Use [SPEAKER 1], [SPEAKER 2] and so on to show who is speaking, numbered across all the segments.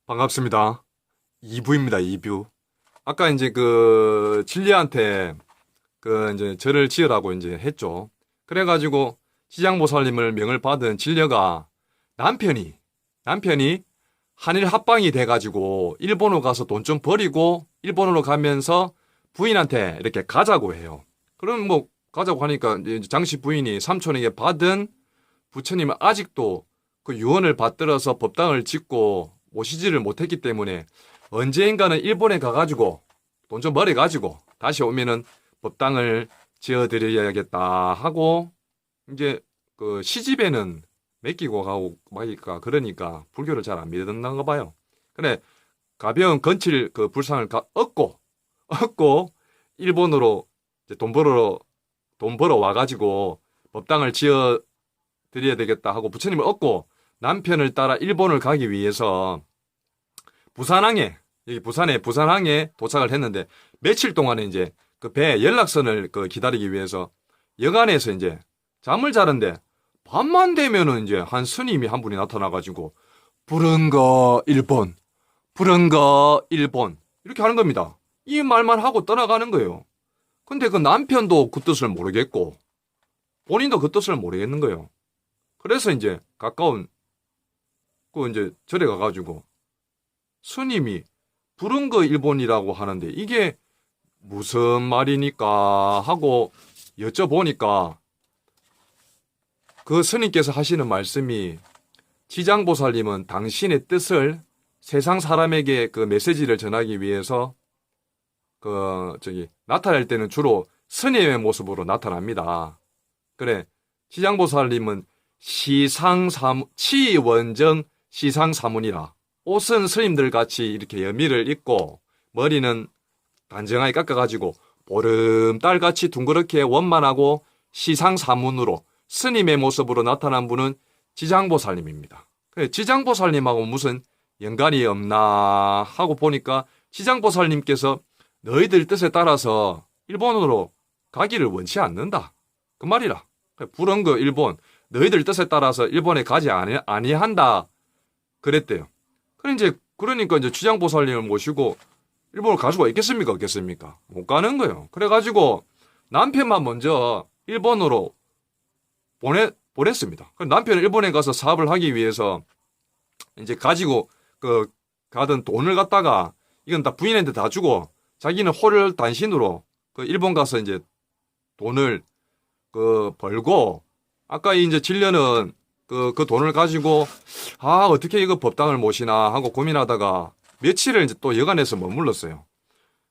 [SPEAKER 1] 반갑습니다. 2부입니다, 2부. 아까 이제 진리한테 이제 절을 지으라고 이제 했죠. 그래가지고 지장보살님을 명을 받은 진려가 남편이 한일 합방이 돼가지고 일본으로 가서 돈 좀 버리고 일본으로 가면서 부인한테 이렇게 가자고 해요. 그럼 뭐 가자고 하니까 이제 장씨 부인이 삼촌에게 받은 부처님은 아직도 그 유언을 받들어서 법당을 짓고 오시지를 못했기 때문에 언젠가는 일본에 가가지고 돈 좀 벌어가지고 다시 오면은 법당을 지어드려야겠다 하고 이제 그 시집에는 맡기고 가고 마니까 그러니까 불교를 잘 안 믿었나 봐요. 근데 가벼운 건칠 그 불상을 얻고 일본으로 이제 돈 벌어 와가지고 법당을 지어 드려야 되겠다 하고 부처님을 얻고 남편을 따라 일본을 가기 위해서 여기 부산항에 도착을 했는데 며칠 동안에 이제 그 배 연락선을 기다리기 위해서 여간에서 이제 잠을 자는데 밤만 되면은 이제 한 스님이 한 분이 나타나가지고 부른거 일본 이렇게 하는 겁니다. 이 말만 하고 떠나가는 거예요. 근데 그 남편도 그 뜻을 모르겠고 본인도 그 뜻을 모르겠는 거예요. 그래서 이제 가까운 이제 절에 가가지고 스님이 부른 거 일본이라고 하는데 이게 무슨 말이니까 하고 여쭤보니까 그 스님께서 하시는 말씀이 지장보살님은 당신의 뜻을 세상 사람에게 그 메시지를 전하기 위해서 나타날 때는 주로 스님의 모습으로 나타납니다. 그래, 지장보살님은 치원정 시상사문이라 옷은 스님들 같이 이렇게 여미를 입고 머리는 단정하게 깎아가지고 보름달같이 둥그렇게 원만하고 시상사문으로 스님의 모습으로 나타난 분은 지장보살님입니다. 지장보살님하고 무슨 연관이 없나 하고 보니까 지장보살님께서 너희들 뜻에 따라서 일본으로 가기를 원치 않는다. 그 말이라. 부른 거 일본, 너희들 뜻에 따라서 일본에 가지 아니한다. 그랬대요. 그러니까 이제 지장보살님을 모시고 일본을 갈 수가 있겠습니까? 없겠습니까? 못 가는 거예요. 그래가지고 남편만 먼저 일본으로 보냈습니다. 남편은 일본에 가서 사업을 하기 위해서 이제 가지고 가던 돈을 갖다가 이건 다 부인한테 다 주고 자기는 홀단신으로 일본 가서 이제 돈을 벌고 아까 이제 진려는 그 돈을 가지고 어떻게 이거 법당을 모시나 하고 고민하다가 며칠을 이제 또 여간에서 머물렀어요.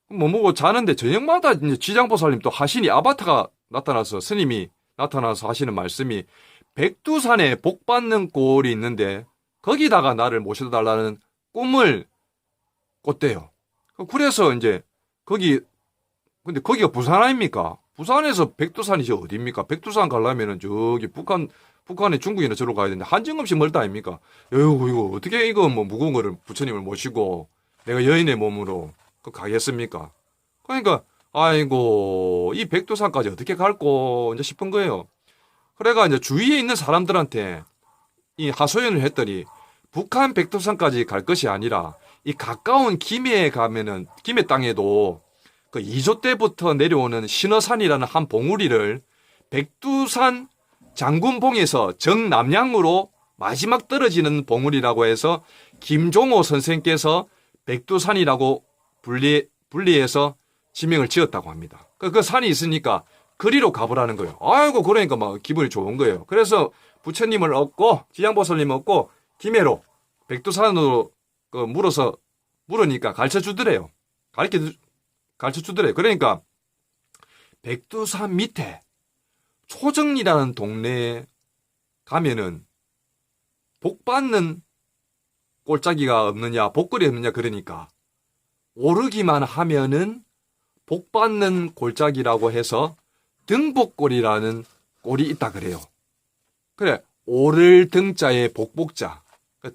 [SPEAKER 1] 머무고 자는데 저녁마다 이제 지장보살님 또 하시니 아바타가 나타나서 스님이 나타나서 하시는 말씀이 백두산에 복받는 꼴이 있는데 거기다가 나를 모셔달라는 꿈을 꿨대요. 그래서 이제 근데 거기가 부산 아닙니까? 부산에서 백두산이 어디입니까? 백두산 가려면은 저기 북한에 중국이나 저로 가야 되는데 한정없이 멀다 아닙니까? 이거 어떻게 이거 뭐 무거운 거를 부처님을 모시고 내가 여인의 몸으로 가겠습니까? 그러니까 아이고 이 백두산까지 어떻게 갈꼬 이제 싶은 거예요. 그래가 이제 주위에 있는 사람들한테 이 하소연을 했더니 북한 백두산까지 갈 것이 아니라 이 가까운 김해에 가면은 김해 땅에도 그 2조 때부터 내려오는 신어산이라는 한 봉우리를 백두산 장군봉에서 정남향으로 마지막 떨어지는 봉우리라고 해서 김종호 선생께서 백두산이라고 분리해서 지명을 지었다고 합니다. 그 산이 있으니까 그리로 가보라는 거예요. 아이고 그러니까 막 기분이 좋은 거예요. 그래서 부처님을 얻고 지장보살님을 얻고 김해로 백두산으로 물으니까 가르쳐주더래요. 가르쳐주더래요. 그러니까 백두산 밑에 초정리라는 동네에 가면은 복받는 꼴짜기가 없느냐 복걸이 없느냐 그러니까 오르기만 하면은 복받는 골짜기라고 해서 등복골이라는 꼴이 있다 그래요. 그래 오를 등자에 복복자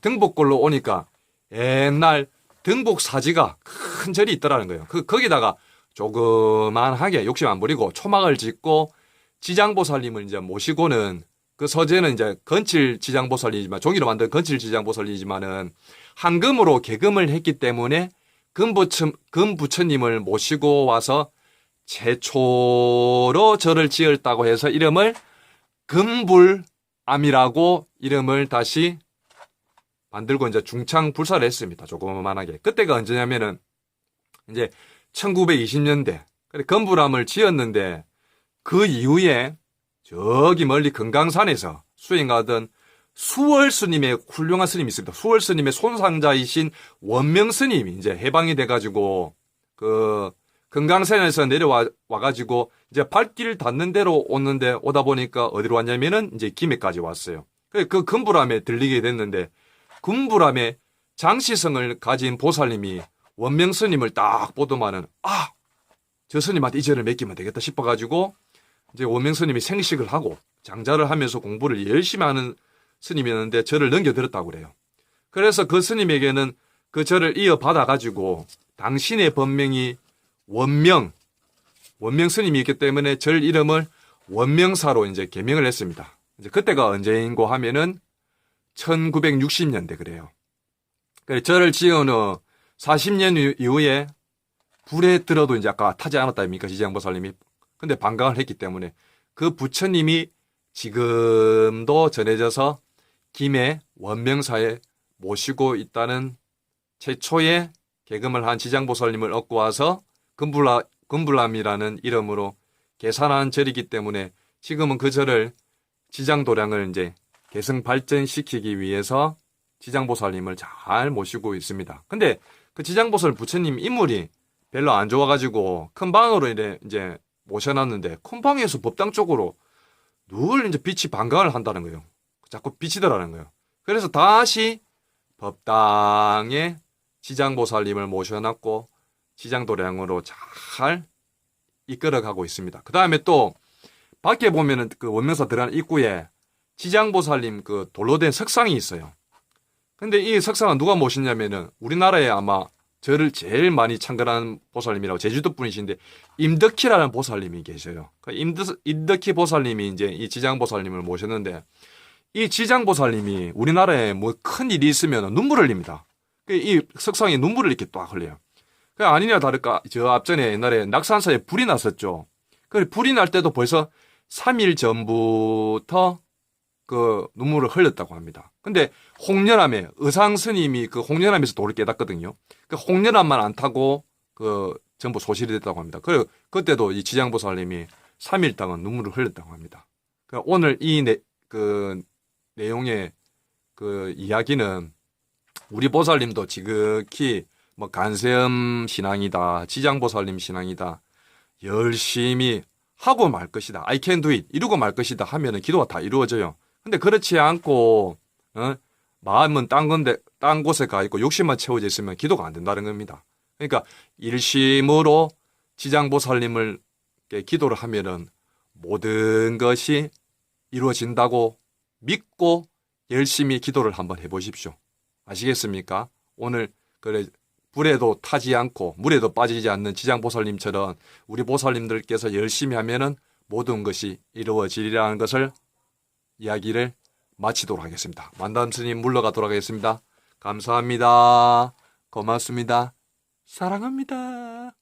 [SPEAKER 1] 등복골로 오니까 옛날 등복사지가 큰 절이 있더라는 거예요. 거기다가 조그만하게 욕심 안 부리고 초막을 짓고 지장보살님을 이제 모시고는 그 서재는 이제 건칠 지장보살이지만 종이로 만든 건칠 지장보살이지만은 한금으로 개금을 했기 때문에 금부처님을 모시고 와서 최초로 절을 지었다고 해서 이름을 금불암이라고 이름을 다시 만들고 이제 중창불사를 했습니다. 조그만하게. 그때가 언제냐면은 이제 1920년대. 금불암을 지었는데 그 이후에 저기 멀리 금강산에서 수행하던 수월 스님의 훌륭한 스님이 있습니다. 수월 스님의 손상자이신 원명 스님이 이제 해방이 돼가지고 그 금강산에서 내려와가지고 이제 발길 닿는 대로 오다 보니까 어디로 왔냐면은 이제 김해까지 왔어요. 그 금불암에 들리게 됐는데 금불암에 장시성을 가진 보살님이 원명 스님을 딱 보더만은 저 스님한테 이 절을 맡기면 되겠다 싶어가지고 이제 원명 스님이 생식을 하고 장자를 하면서 공부를 열심히 하는 스님이었는데 절을 넘겨들었다고 그래요. 그래서 그 스님에게는 그 절을 이어받아가지고 당신의 법명이 원명 스님이었기 때문에 절 이름을 원명사로 이제 개명을 했습니다. 이제 그때가 언제인고 하면은 1960년대 그래요. 그래서 절을 지은 후 40년 이후에 불에 들어도 이제 아까 타지 않았다 아닙니까? 지장보살님이. 근데 방광을 했기 때문에 그 부처님이 지금도 전해져서 김해 원명사에 모시고 있다는 최초의 개금을 한 지장보살님을 얻고 와서 금불암이라는 이름으로 계산한 절이기 때문에 지금은 그 절을 지장도량을 이제 계승 발전시키기 위해서 지장보살님을 잘 모시고 있습니다. 근데 그 지장보살 부처님 인물이 별로 안 좋아가지고 큰 방으로 이제 모셔놨는데 큰 방에서 법당 쪽으로 늘 이제 빛이 방광을 한다는 거예요. 자꾸 비치더라는 거예요. 그래서 다시 법당에 지장보살님을 모셔놨고 지장도량으로 잘 이끌어가고 있습니다. 그 다음에 또 밖에 보면은 그 원명사 들어가는 입구에 지장보살님 그 돌로 된 석상이 있어요. 근데 이 석상은 누가 모셨냐면은 우리나라에 아마 절을 제일 많이 창건한 보살님이라고 제주도 분이신데 임덕희라는 보살님이 계셔요. 그 임덕희 보살님이 이제 이 지장보살님을 모셨는데 이 지장보살님이 우리나라에 뭐 큰 일이 있으면 눈물을 흘립니다. 이 석상에 눈물을 이렇게 딱 흘려요. 그 아니냐 다를까 저 앞전에 옛날에 낙산사에 불이 났었죠. 그 불이 날 때도 벌써 3일 전부터 그 눈물을 흘렸다고 합니다. 근데 홍련암에 의상 스님이 그 홍련암에서 도를 깨닫거든요. 그 홍련암만 안 타고 그 전부 소실이 됐다고 합니다. 그리고 그때도 이 지장보살님이 3일 동안 눈물을 흘렸다고 합니다. 오늘 이 내용의 그 이야기는 우리 보살님도 지극히 뭐 간세음 신앙이다, 지장보살님 신앙이다, 열심히 하고 말 것이다, I can do it 이루고 말 것이다 하면은 기도가 다 이루어져요. 근데 그렇지 않고 마음은 딴 곳에 가 있고 욕심만 채워져 있으면 기도가 안 된다는 겁니다. 그러니까 일심으로 지장보살님을 기도를 하면은 모든 것이 이루어진다고 믿고 열심히 기도를 한번 해보십시오. 아시겠습니까? 오늘 그래 불에도 타지 않고 물에도 빠지지 않는 지장보살님처럼 우리 보살님들께서 열심히 하면은 모든 것이 이루어지리라는 것을 이야기를 마치도록 하겠습니다. 만담스님 물러가도록 하겠습니다. 감사합니다. 고맙습니다. 사랑합니다.